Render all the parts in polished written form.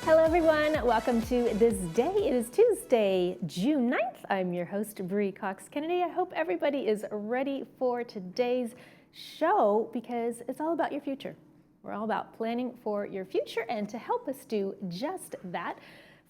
Hello everyone, welcome to This Day. It is Tuesday, June 9th. I'm your host, Bree Cox Kennedy. I hope everybody is ready for today's show because it's all about your future. We're all about planning for your future, and to help us do just that,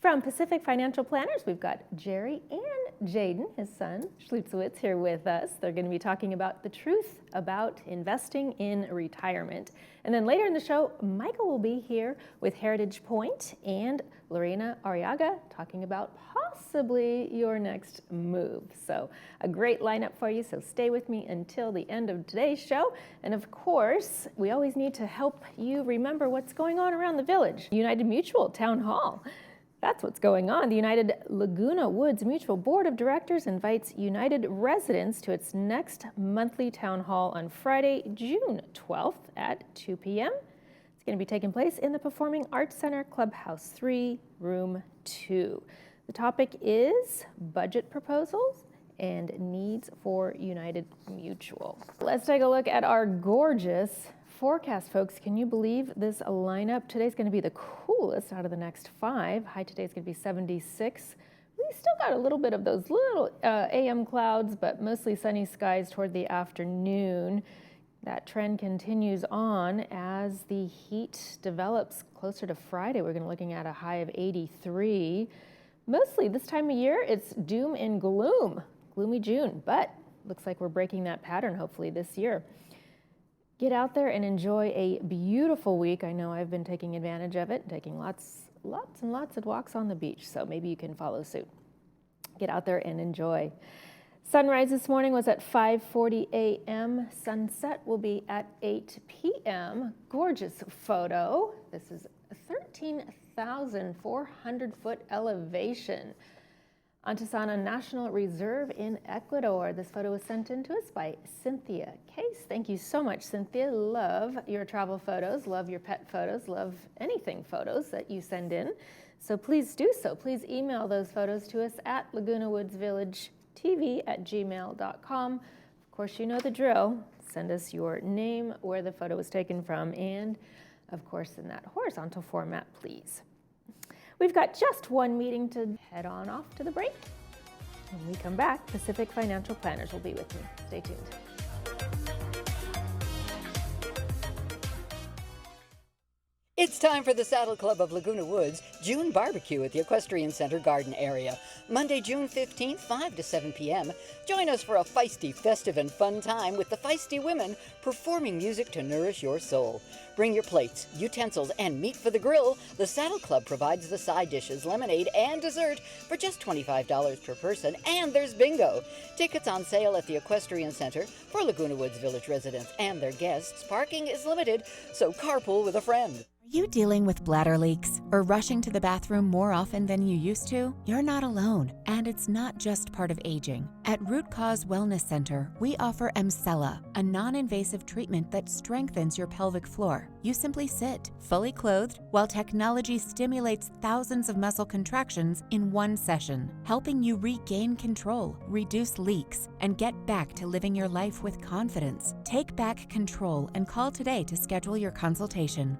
from Pacific Financial Planners, we've got Jerry and Jaden, his son, Schlutzowitz, here with us. They're going to be talking about the truth about investing in retirement. And then later in the show, Michael will be here with Heritage Point and Lorena Arriaga talking about possibly your next move. So a great lineup for you, so stay with me until the end of today's show. And of course, we always need to help you remember what's going on around the village. United Mutual Town Hall. That's what's going on. The United Laguna Woods Mutual Board of Directors invites United residents to its next monthly town hall on Friday, June 12th at 2 p.m. It's going to be taking place in the Performing Arts Center, Clubhouse 3, Room 2. The topic is budget proposals and needs for United Mutual. Let's take a look at our gorgeous forecast, folks. Can you believe this lineup? Today's going to be the coolest out of the next 5. High today's going to be 76. We still got a little bit of those little AM clouds, but mostly sunny skies toward the afternoon. That trend continues on as the heat develops closer to Friday. We're going to be looking at a high of 83. Mostly this time of year, it's doom and gloom. Gloomy June, but looks like we're breaking that pattern hopefully this year. Get out there and enjoy a beautiful week. I know I've been taking advantage of it, taking lots and lots of walks on the beach, so maybe you can follow suit. Get out there and enjoy. Sunrise this morning was at 5:40 a.m. Sunset will be at 8 p.m. Gorgeous photo. This is a 13,400-foot elevation. Antisana National Reserve in Ecuador. This photo was sent in to us by Cynthia Case. Thank you so much, Cynthia. Love your travel photos, love your pet photos, love anything photos that you send in. So please do so. Please email those photos to us at lagunawoodsvillagetv@gmail.com. Of course, you know the drill. Send us your name, where the photo was taken from, and of course in that horizontal format, please. We've got just one meeting to head on off to the break. When we come back, Pacific Financial Planners will be with me. Stay tuned. It's time for the Saddle Club of Laguna Woods June Barbecue at the Equestrian Center Garden area. Monday, June 15th, 5 to 7 p.m. Join us for a feisty, festive, and fun time with the Feisty Women performing music to nourish your soul. Bring your plates, utensils, and meat for the grill. The Saddle Club provides the side dishes, lemonade, and dessert for just $25 per person, and there's bingo. Tickets on sale at the Equestrian Center for Laguna Woods Village residents and their guests. Parking is limited, so carpool with a friend. Are you dealing with bladder leaks or rushing to the bathroom more often than you used to? You're not alone, and it's not just part of aging. At Root Cause Wellness Center, we offer Emsella, a non-invasive treatment that strengthens your pelvic floor. You simply sit, fully clothed, while technology stimulates thousands of muscle contractions in one session, helping you regain control, reduce leaks, and get back to living your life with confidence. Take back control and call today to schedule your consultation.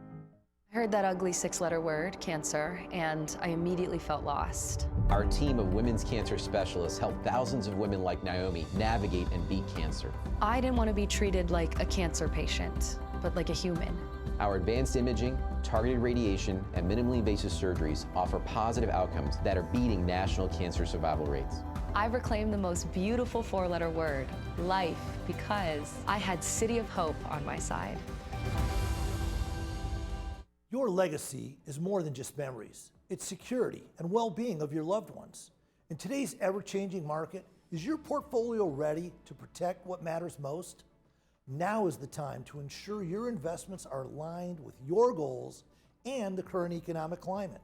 I heard that ugly 6-letter word, cancer, and I immediately felt lost. Our team of women's cancer specialists help thousands of women like Naomi navigate and beat cancer. I didn't want to be treated like a cancer patient, but like a human. Our advanced imaging, targeted radiation, and minimally invasive surgeries offer positive outcomes that are beating national cancer survival rates. I've reclaimed the most beautiful 4-letter word, life, because I had City of Hope on my side. Your legacy is more than just memories. It's security and well-being of your loved ones. In today's ever-changing market, is your portfolio ready to protect what matters most? Now is the time to ensure your investments are aligned with your goals and the current economic climate.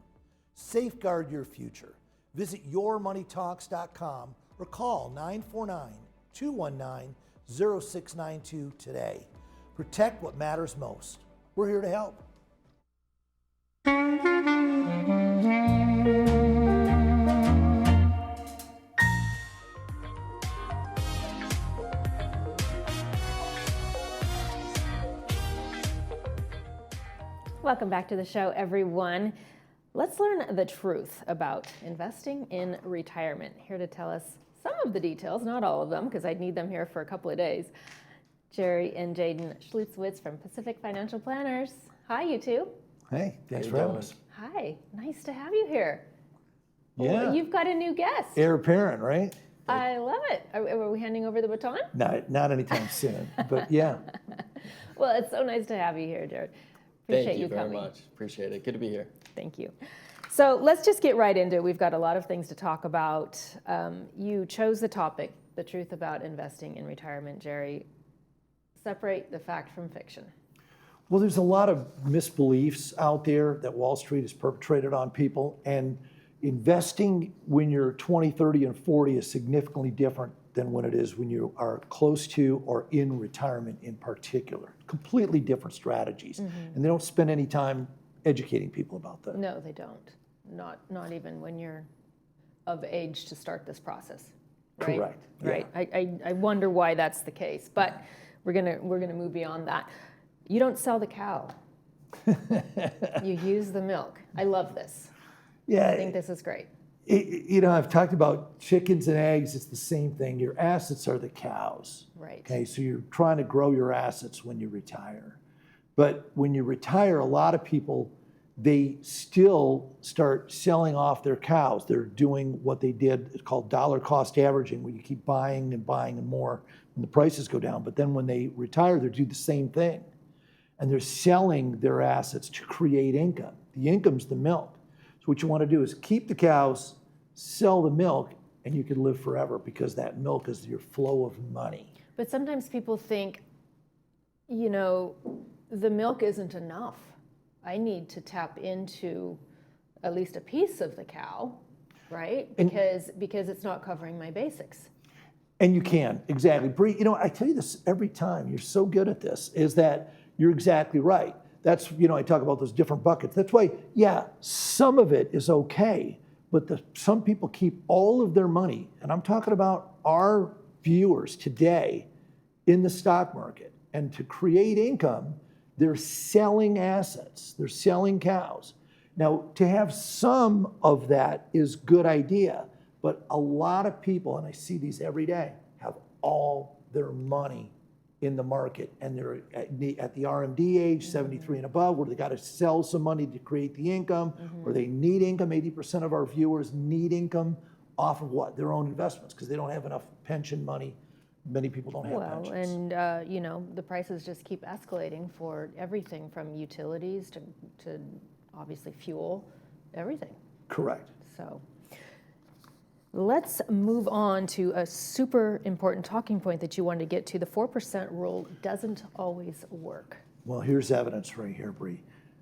Safeguard your future. Visit yourmoneytalks.com or call 949-219-0692 today. Protect what matters most. We're here to help. Welcome back to the show, everyone. Let's learn the truth about investing in retirement. Here to tell us some of the details, not all of them, because I'd need them here for a couple of days. Jerry and Jaden Schlutzwitz from Pacific Financial Planners. Hi, you two. Hey, thanks for having us. Hi, nice to have you here. Yeah. You've got a new guest. Heir apparent, right? I love it. Are we handing over the baton? Not anytime soon, but yeah. Well, it's so nice to have you here, Jared. Appreciate you coming. Thank you very much. Appreciate it. Good to be here. Thank you. So let's just get right into it. We've got a lot of things to talk about. You chose the topic, the truth about investing in retirement, Jerry. Separate the fact from fiction. Well, there's a lot of misbeliefs out there that Wall Street has perpetrated on people, and investing when you're 20, 30, and 40 is significantly different than when it is when you are close to or in retirement in particular. Completely different strategies. And they don't spend any time educating people about that. No, they don't. Not even when you're of age to start this process. Right? Correct. Right. Yeah. I wonder why that's the case, but we're gonna move beyond that. You don't sell the cow. You use the milk. I love this. Yeah. I think this is great. I've talked about chickens and eggs. It's the same thing. Your assets are the cows. Right. Okay, so you're trying to grow your assets when you retire. But when you retire, a lot of people, they still start selling off their cows. They're doing what they did, it's called dollar cost averaging, where you keep buying and buying and more when the prices go down. But then when they retire, they do the same thing. And they're selling their assets to create income. The income's the milk. So what you want to do is keep the cows, sell the milk, and you can live forever because that milk is your flow of money. But sometimes people think, the milk isn't enough. I need to tap into at least a piece of the cow, right? Because it's not covering my basics. And you can, exactly. Bree, I tell you this every time, you're so good at this, is that you're exactly right. That's, I talk about those different buckets. That's why, some of it is okay, but some people keep all of their money, and I'm talking about our viewers today in the stock market. And to create income, they're selling assets. They're selling cows. Now, to have some of that is good idea, but a lot of people, and I see these every day, have all their money in the market, and they're at the RMD age, 73 and above, where they got to sell some money to create the income, or they need income. 80% of our viewers need income off of what? Their own investments, because they don't have enough pension money. Many people don't have pensions. And the prices just keep escalating for everything from utilities to obviously fuel, everything. Correct. So let's move on to a super important talking point that you wanted to get to. The 4% rule doesn't always work. Well, here's evidence right here, Bree.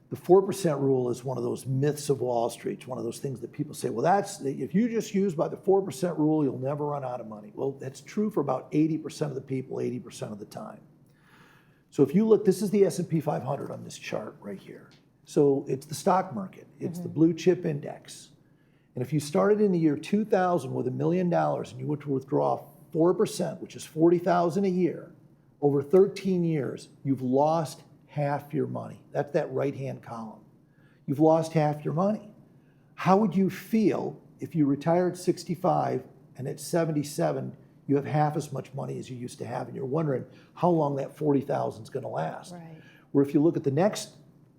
The 4% rule is one of those myths of Wall Street. It's one of those things that people say, well, if you just use by the 4% rule, you'll never run out of money. Well, that's true for about 80% of the people, 80% of the time. So if you look, this is the S&P 500 on this chart right here. So it's the stock market. It's the blue chip index. And if you started in the year 2000 with $1 million and you were to withdraw 4%, which is $40,000 a year, over 13 years, you've lost half your money. That's that right-hand column. You've lost half your money. How would you feel if you retire at 65 and at 77, you have half as much money as you used to have, and you're wondering how long that 40,000 is going to last? Right. Where if you look at the next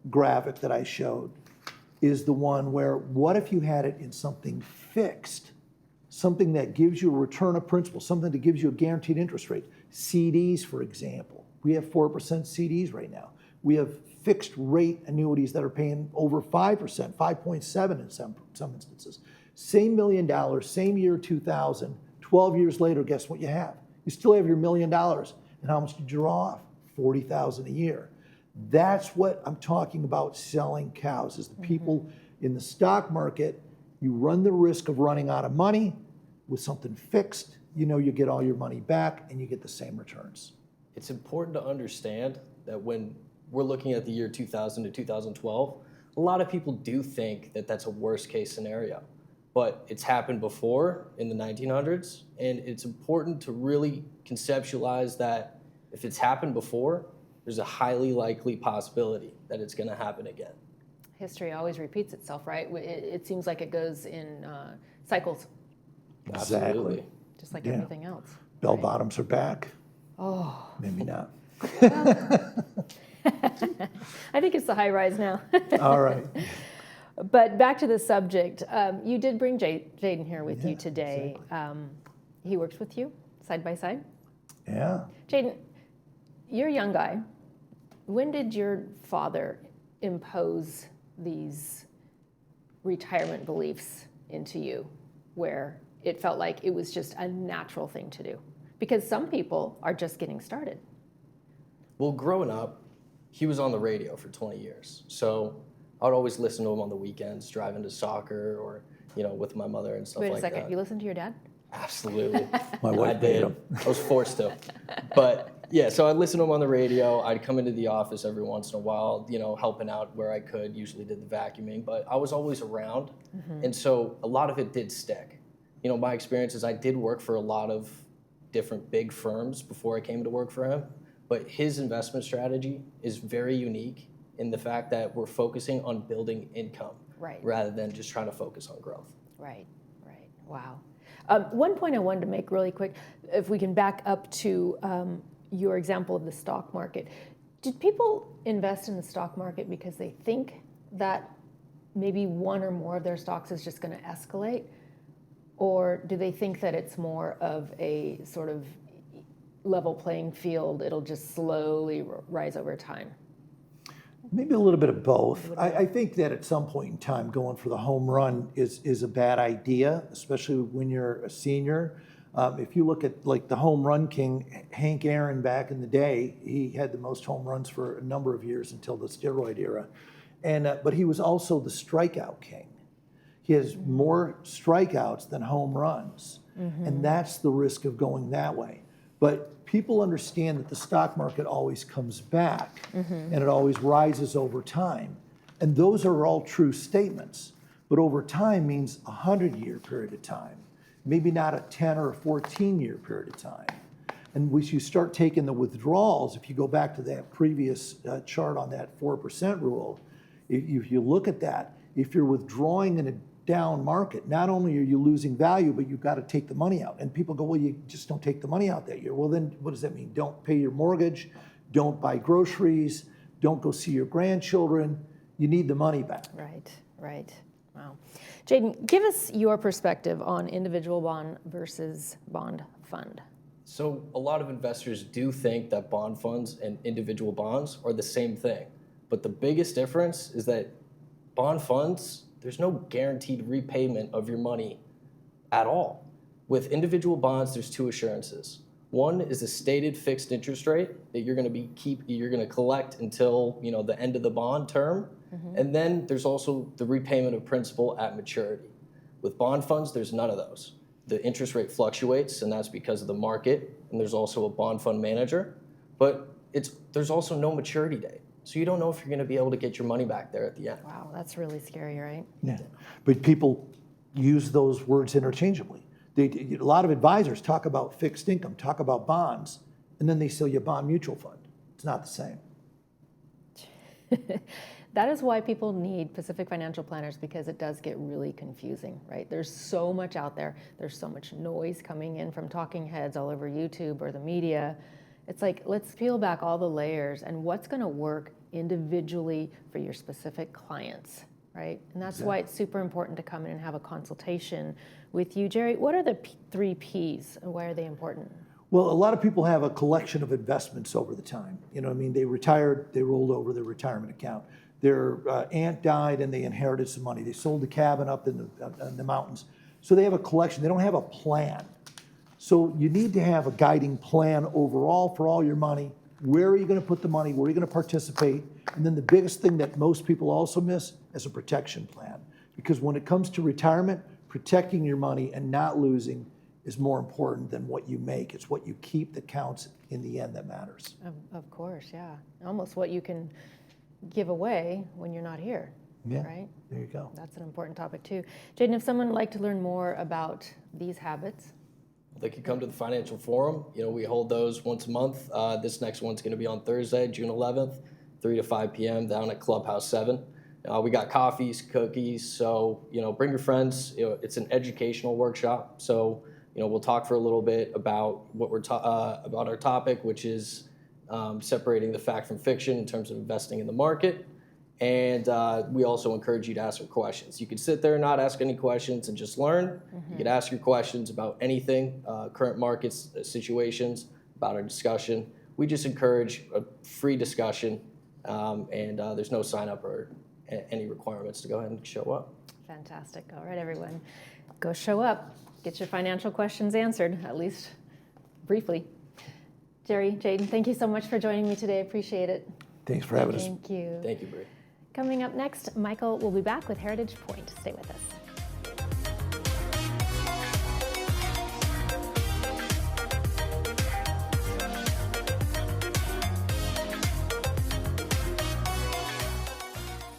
graphic that I showed, is the one where, what if you had it in something fixed, something that gives you a return of principal, something that gives you a guaranteed interest rate? CDs, for example. We have 4% CDs right now. We have fixed rate annuities that are paying over 5%, 5.7 in some instances. Same $1 million, same year 2000, 12 years later, guess what you have? You still have your $1 million. And how much did you draw off? $40,000 a year. That's what I'm talking about selling cows, is the people in the stock market, you run the risk of running out of money. With something fixed, you get all your money back and you get the same returns. It's important to understand that when we're looking at the year 2000 to 2012, a lot of people do think that that's a worst case scenario. But it's happened before in the 1900s, and it's important to really conceptualize that if it's happened before, there's a highly likely possibility that it's going to happen again. History always repeats itself, right? It seems like it goes in cycles, Absolutely. just like Yeah. everything else. Bell right? bottoms are back. Oh, Maybe not. I think it's the high rise now. All right. But back to the subject, you did bring Jaden here with you Yeah, today. He works with you side by side. Yeah. Jaden, you're a young guy. When did your father impose these retirement beliefs into you where it felt like it was just a natural thing to do? Because some people are just getting started. Well, growing up, he was on the radio for 20 years. So I would always listen to him on the weekends, driving to soccer or, with my mother and stuff Wait a like second, that. you listen to your dad? Absolutely. My wife I made did. him. I was forced to. But yeah, so I'd listen to him on the radio. I'd come into the office every once in a while, helping out where I could, usually did the vacuuming, but I was always around. And so a lot of it did stick. My experience is I did work for a lot of different big firms before I came to work for him, but his investment strategy is very unique in the fact that we're focusing on building income rather than just trying to focus on growth. Right. Wow. One point I wanted to make really quick, if we can back up to your example of the stock market. Did people invest in the stock market because they think that maybe one or more of their stocks is just going to escalate? Or do they think that it's more of a sort of level playing field, it'll just slowly rise over time? Maybe a little bit of both. I think that at some point in time, going for the home run is a bad idea, especially when you're a senior. If you look at like the home run king, Hank Aaron back in the day, he had the most home runs for a number of years until the steroid era. But he was also the strikeout king. He has more strikeouts than home runs. And that's the risk of going that way. But people understand that the stock market always comes back and it always rises over time. And those are all true statements. But over time means a 100-year period of time, maybe not a 10 or a 14-year period of time. And once you start taking the withdrawals, if you go back to that previous chart on that 4% rule, if you look at that, if you're withdrawing in a down market, not only are you losing value, but you've got to take the money out. And people go, well, you just don't take the money out that year. Well, then what does that mean? Don't pay your mortgage, don't buy groceries, don't go see your grandchildren. You need the money back. Right. Wow. Jaden, give us your perspective on individual bond versus bond fund. So a lot of investors do think that bond funds and individual bonds are the same thing. But the biggest difference is that bond funds, there's no guaranteed repayment of your money at all. With individual bonds, there's two assurances. One is a stated fixed interest rate that you're going to collect until the end of the bond term, and then there's also the repayment of principal at maturity. With bond funds, there's none of those. The interest rate fluctuates, and that's because of the market, and there's also a bond fund manager, but there's also no maturity date. So you don't know if you're going to be able to get your money back there at the end. Wow, that's really scary, right? Yeah, but people use those words interchangeably. A lot of advisors talk about fixed income, talk about bonds, and then they sell you a bond mutual fund. It's not the same. That is why people need Pacific Financial Planners, because it does get really confusing, right? There's so much out there. There's so much noise coming in from talking heads all over YouTube or the media. It's like, let's peel back all the layers and what's going to work individually for your specific clients, right? And that's why it's super important to come in and have a consultation with you. Jerry, what are the three Ps and why are they important? Well, a lot of people have a collection of investments over the time. They retired, they rolled over their retirement account. Their aunt died and they inherited some money. They sold the cabin up in the mountains. So they have a collection. They don't have a plan. So you need to have a guiding plan overall for all your money. Where are you going to put the money? Where are you going to participate? And then the biggest thing that most people also miss is a protection plan. Because when it comes to retirement, protecting your money and not losing is more important than what you make. It's what you keep that counts in the end that matters. Of course, yeah. Almost what you can give away when you're not here, right? There you go. That's an important topic too. Jaden, if someone would like to learn more about these habits, They could come to the Financial Forum. We hold those once a month. This next one's going to be on Thursday, June 11th, 3 to 5 p.m. down at Clubhouse 7. We got coffees, cookies, so, bring your friends. It's an educational workshop, so, we'll talk for a little bit about what we're about our topic, which is separating the fact from fiction in terms of investing in the market. And we also encourage you to ask your questions. You can sit there and not ask any questions and just learn. You can ask your questions about anything, current markets, situations, about our discussion. We just encourage a free discussion, and there's no sign up or any requirements to go ahead and show up. Fantastic. All right, everyone. Go show up. Get your financial questions answered, at least briefly. Jerry, Jaden, thank you so much for joining me today. I appreciate it. Thanks for having us. Thank you. Thank you, Bree. Coming up next, Michael will be back with Heritage Point. Stay with us.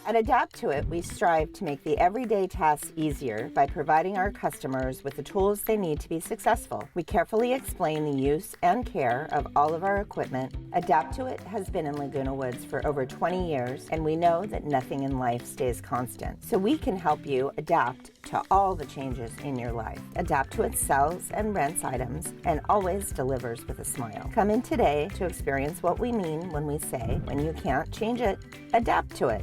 At Adapt to It, we strive to make the everyday tasks easier by providing our customers with the tools they need to be successful. We carefully explain the use and care of all of our equipment. Adapt to It has been in Laguna Woods for over 20 years, and we know that nothing in life stays constant. So we can help you adapt to all the changes in your life. Adapt to It sells and rents items and always delivers with a smile. Come in today to experience what we mean when we say, when you can't change it, adapt to it.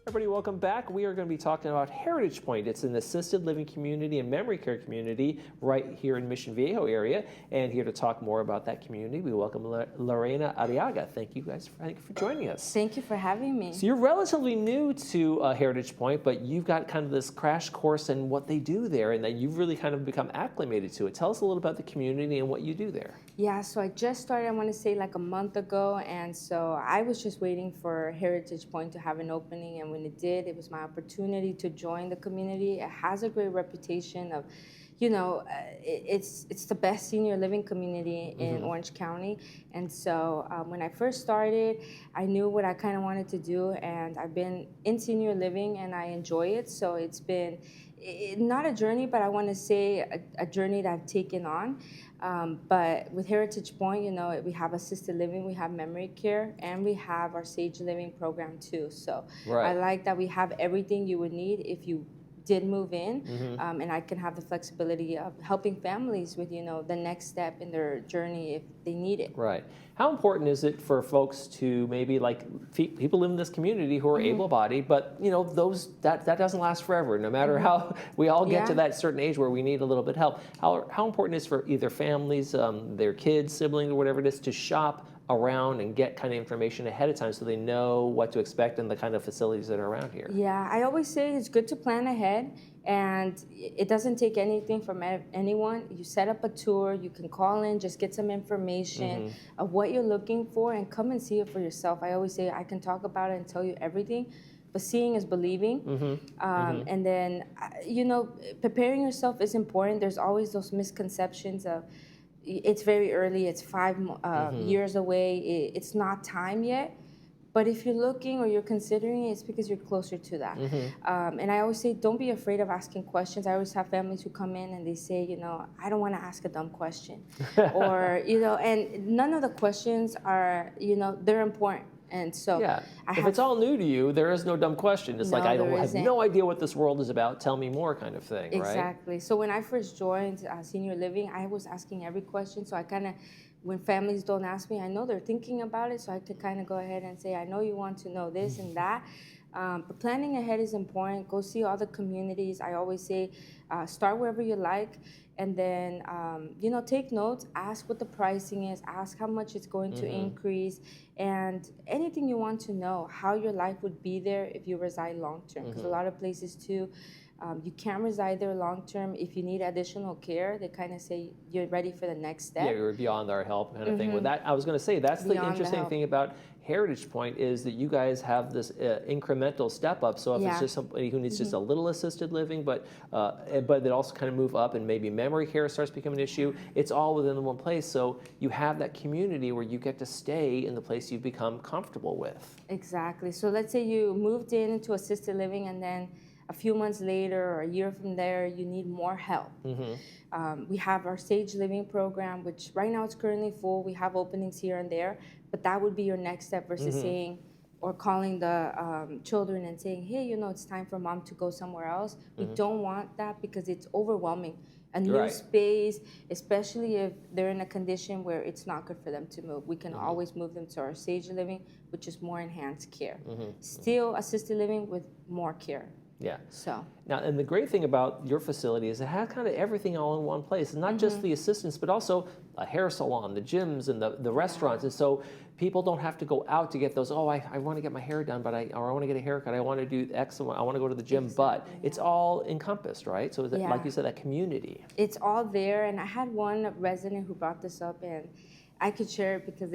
Everybody, welcome back. We are going to be talking about Heritage Point. It's an assisted living community and memory care community right here in Mission Viejo area. And here to talk more about that community, we welcome Lorena Arriaga. Thank you guys for joining us. Thank you for having me. So you're relatively new to Heritage Point, but you've got kind of this crash course in what they do there, and then you've really kind of become acclimated to it. Tell us a little about the community and what you do there. Yeah, so I just started, I want to say like a month ago, and so I was just waiting for Heritage Point to have an opening, and when it did, it was my opportunity to join the community. It has a great reputation of, it's the best senior living community in Orange County. And so when I first started, I knew what I kind of wanted to do, and I've been in senior living and I enjoy it. So it's been not a journey, but I want to say a journey that I've taken on. But with Heritage Point, we have assisted living, we have memory care, and we have our Sage Living program too. So I like that we have everything you would need if you did move in, and I can have the flexibility of helping families with, the next step in their journey if they need it. Right. How important is it for folks to maybe people live in this community who are able-bodied, but that doesn't last forever. No matter how we all get to that certain age where we need a little bit of help. How important is for either families, their kids, siblings, or whatever it is, to shop around and get kind of information ahead of time so they know what to expect and the kind of facilities that are around here? Yeah, I always say it's good to plan ahead, and it doesn't take anything from anyone. You set up a tour, you can call in, just get some information of what you're looking for and come and see it for yourself. I always say I can talk about it and tell you everything, but seeing is believing. And then, preparing yourself is important. There's always those misconceptions of, it's very early, it's 5 years away, it's not time yet. But if you're looking or you're considering it, it's because you're closer to that. And I always say, don't be afraid of asking questions. I always have families who come in and they say, I don't want to ask a dumb question. Or, and none of the questions are, they're important. And so if it's all new to you, there is no dumb question. It's like, I have no idea what this world is about. Tell me more kind of thing, right? Exactly. So when I first joined senior living, I was asking every question. So I kind of, when families don't ask me, I know they're thinking about it. So I could kind of go ahead and say, I know you want to know this and that. But planning ahead is important. Go see all the communities. I always say, start wherever you like. And then, take notes, ask what the pricing is, ask how much it's going to increase, and anything you want to know, how your life would be there if you reside long-term. Because a lot of places, too, you can't reside there long-term. If you need additional care, they kind of say you're ready for the next step. Yeah, you're beyond our help kind of thing. With that, I was going to say, that's the interesting thing about Heritage Point is that you guys have this incremental step up. So if it's just somebody who needs just a little assisted living, but they also kind of move up and maybe memory care starts becoming an issue, it's all within one place. So you have that community where you get to stay in the place you've become comfortable with. Exactly. So let's say you moved into assisted living and then a few months later or a year from there, you need more help. We have our Sage Living program, which right now it's currently full. We have openings here and there, but that would be your next step versus saying, or calling the children and saying, hey, you know, it's time for mom to go somewhere else. We don't want that because it's overwhelming. A new space, especially if they're in a condition where it's not good for them to move. We can always move them to our Sage Living, which is more enhanced care. Still assisted living with more care. Yeah. So now, and the great thing about your facility is it has kind of everything all in one place. Not just the assistance, but also a hair salon, the gyms, and the restaurants. And so people don't have to go out to get those, oh, I want to get my hair done, but or I want to get a haircut, I want to do X, I want to go to the gym, but it's all encompassed, right? So is it, like you said, that community. It's all there. And I had one resident who brought this up, and I could share it because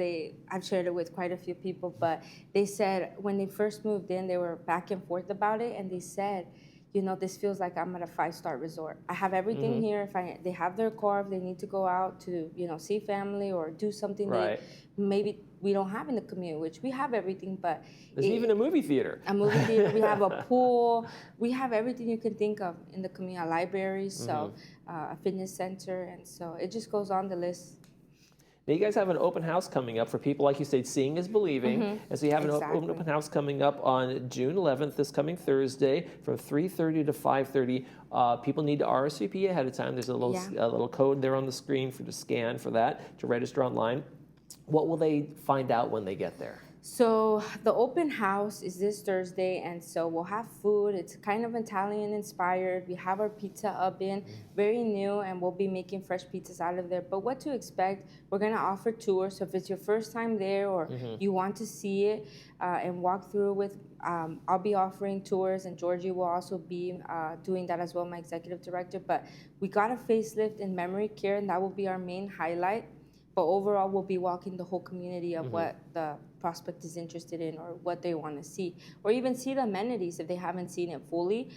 I've shared it with quite a few people, but they said when they first moved in, they were back and forth about it, and they said, you know, this feels like I'm at a 5-star resort. I have everything here. If they have their car, if they need to go out to, you know, see family or do something that maybe we don't have in the community, which we have everything, but there's even a movie theater. A movie theater. We have a pool. We have everything you can think of in the community. A library, so a fitness center, and so it just goes on the list. Now, you guys have an open house coming up for people, like you said, seeing is believing. And so you have an open house coming up on June 11th, this coming Thursday, from 3:30 to 5:30. People need to RSVP ahead of time. There's a little code there on the screen to scan for that, to register online. What will they find out when they get there? So the open house is this Thursday, and so we'll have food. It's kind of Italian inspired. We have our pizza oven, very new, and we'll be making fresh pizzas out of there. But what to expect, we're gonna offer tours. So if it's your first time there or you want to see it and walk through with, I'll be offering tours, and Georgie will also be doing that as well, my executive director. But we got a facelift in memory care, and that will be our main highlight. But overall, we'll be walking the whole community of what the prospect is interested in or what they want to see, or even see the amenities if they haven't seen it fully.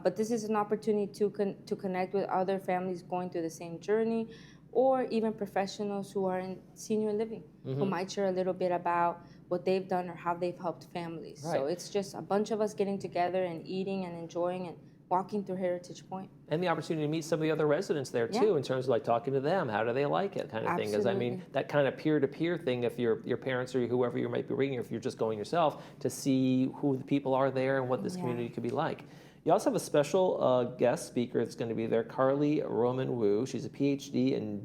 But this is an opportunity to connect with other families going through the same journey, or even professionals who are in senior living, who might share a little bit about what they've done or how they've helped families. So it's just a bunch of us getting together and eating and enjoying and walking through Heritage Point. And the opportunity to meet some of the other residents there too, in terms of like talking to them, how do they like it, kind of thing. Because I mean, that kind of peer-to-peer thing, if your parents or whoever you might be bringing, or if you're just going yourself, to see who the people are there and what this community could be like. You also have a special guest speaker that's going to be there, Carly Roman Wu. She's a PhD in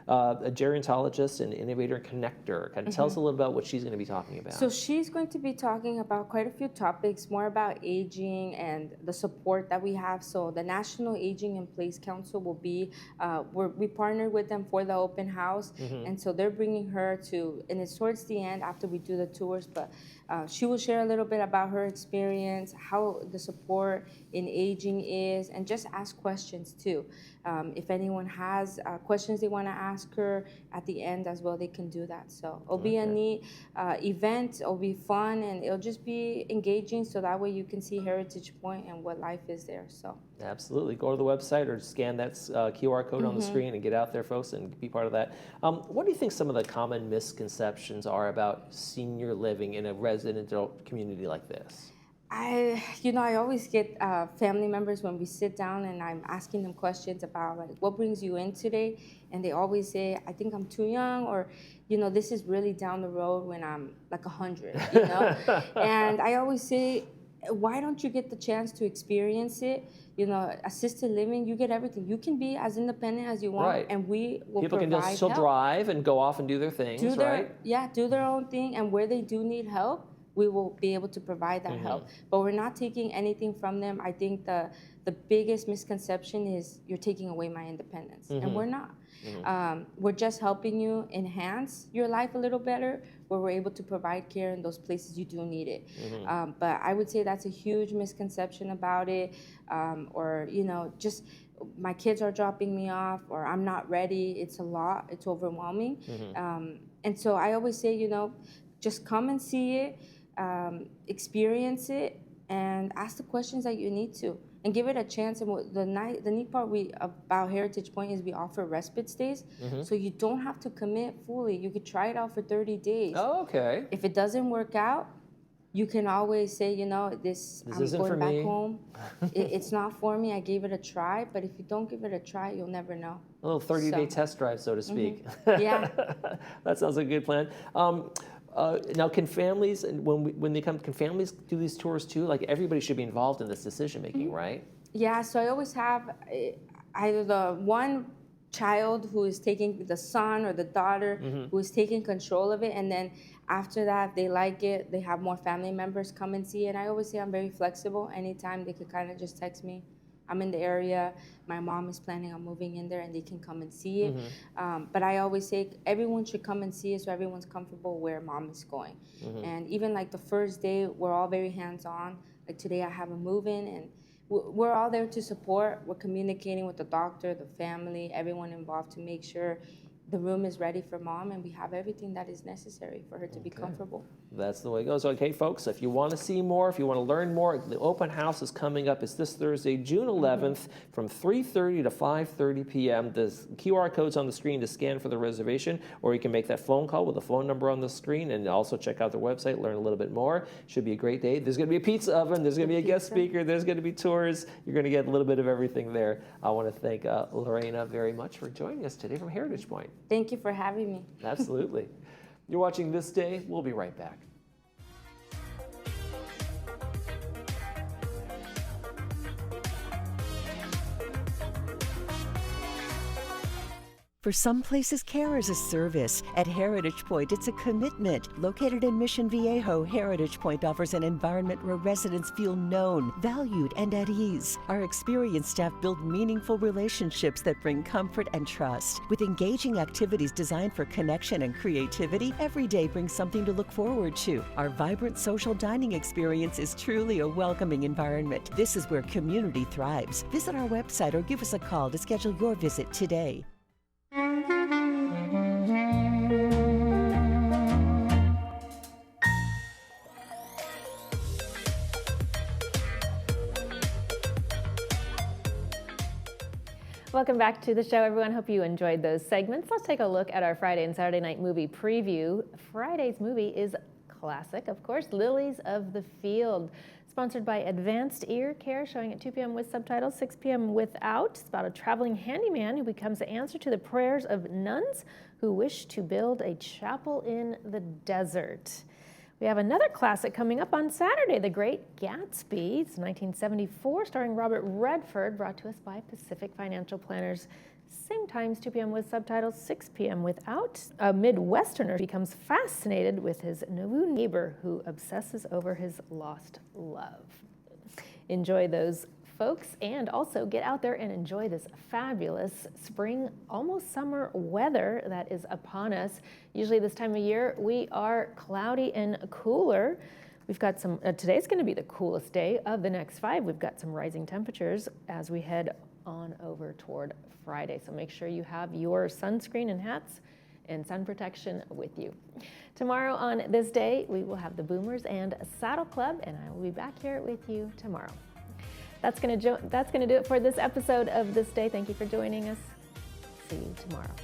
a gerontologist and innovator and connector. Kind of tell us a little about what she's going to be talking about. So she's going to be talking about quite a few topics, more about aging and the support that we have. So the National Aging in Place Council will be, we partnered with them for the open house. And so they're bringing her to, and it's towards the end after we do the tours, but she will share a little bit about her experience, how the support in aging is, and just ask questions too. If anyone has questions they want to ask her at the end as well, they can do that. So it'll be a neat event. It'll be fun, and it'll just be engaging, so that way you can see Heritage Point and what life is there. So absolutely, go to the website or scan that QR code on the screen and get out there, folks, and be part of that. What do you think some of the common misconceptions are about senior living in a residential community like this? I always get family members when we sit down and I'm asking them questions about like, what brings you in today? And they always say, I think I'm too young, or, this is really down the road when I'm like 100, And I always say, why don't you get the chance to experience it? Assisted living, you get everything. You can be as independent as you want, and we will People provide can just still help. drive and go off and do their things, do their own thing, and where they do need help, we will be able to provide that help. But we're not taking anything from them. I think the biggest misconception is you're taking away my independence, and we're not. We're just helping you enhance your life a little better, where we're able to provide care in those places you do need it. But I would say that's a huge misconception about it, or just my kids are dropping me off, or I'm not ready. It's a lot. It's overwhelming. And so I always say, just come and see it. Experience it, and ask the questions that you need to, and give it a chance. And the neat part about Heritage Point is we offer respite stays, so you don't have to commit fully. You could try it out for 30 days. Oh, okay. If it doesn't work out, you can always say, you know, this I'm isn't for going back me. home. It's not for me. I gave it a try, but if you don't give it a try, you'll never know. A little 30-day So- test drive, so to speak. Yeah. That sounds like a good plan. Now, can families, and when they come, can families do these tours too? Like, everybody should be involved in this decision making, right? Yeah, so I always have either the one child who is taking, the son or the daughter who is taking control of it, and then after that, if they like it, they have more family members come and see it. And I always say I'm very flexible. Anytime they could kind of just text me. I'm in the area, my mom is planning on moving in there, and they can come and see it. But I always say everyone should come and see it so everyone's comfortable where mom is going. And even like the first day, we're all very hands-on. Like today I have a move-in, and we're all there to support. We're communicating with the doctor, the family, everyone involved to make sure the room is ready for mom, and we have everything that is necessary for her to be comfortable. That's the way it goes. Okay, folks, if you want to see more, if you want to learn more, the open house is coming up. It's this Thursday, June 11th, from 3:30 to 5:30 p.m. The QR code's on the screen to scan for the reservation, or you can make that phone call with the phone number on the screen, and also check out their website, learn a little bit more. Should be a great day. There's going to be a pizza oven. There's going to be a guest speaker. There's going to be tours. You're going to get a little bit of everything there. I want to thank Lorena very much for joining us today from Heritage Point. Thank you for having me. Absolutely. You're watching This Day. We'll be right back. For some places, care is a service. At Heritage Point, it's a commitment. Located in Mission Viejo, Heritage Point offers an environment where residents feel known, valued, and at ease. Our experienced staff build meaningful relationships that bring comfort and trust. With engaging activities designed for connection and creativity, every day brings something to look forward to. Our vibrant social dining experience is truly a welcoming environment. This is where community thrives. Visit our website or give us a call to schedule your visit today. Welcome back to the show, everyone. Hope you enjoyed those segments. Let's take a look at our Friday and Saturday night movie preview. Friday's movie is classic, of course, Lilies of the Field, sponsored by Advanced Ear Care, showing at 2 p.m. with subtitles, 6 p.m. without. It's about a traveling handyman who becomes the answer to the prayers of nuns who wish to build a chapel in the desert. We have another classic coming up on Saturday, The Great Gatsby. It's 1974, starring Robert Redford, brought to us by Pacific Financial Planners. Same times, 2 p.m. with subtitles, 6 p.m. without. A Midwesterner becomes fascinated with his new neighbor who obsesses over his lost love. Enjoy those, folks, and also get out there and enjoy this fabulous spring, almost summer weather that is upon us. Usually this time of year, we are cloudy and cooler. We've got some, today's going to be the coolest day of the next 5. We've got some rising temperatures as we head on over toward Friday. So make sure you have your sunscreen and hats and sun protection with you. Tomorrow on This Day, we will have the Boomers and Saddle Club, and I will be back here with you tomorrow. That's going to do it for this episode of This Day. Thank you for joining us. See you tomorrow.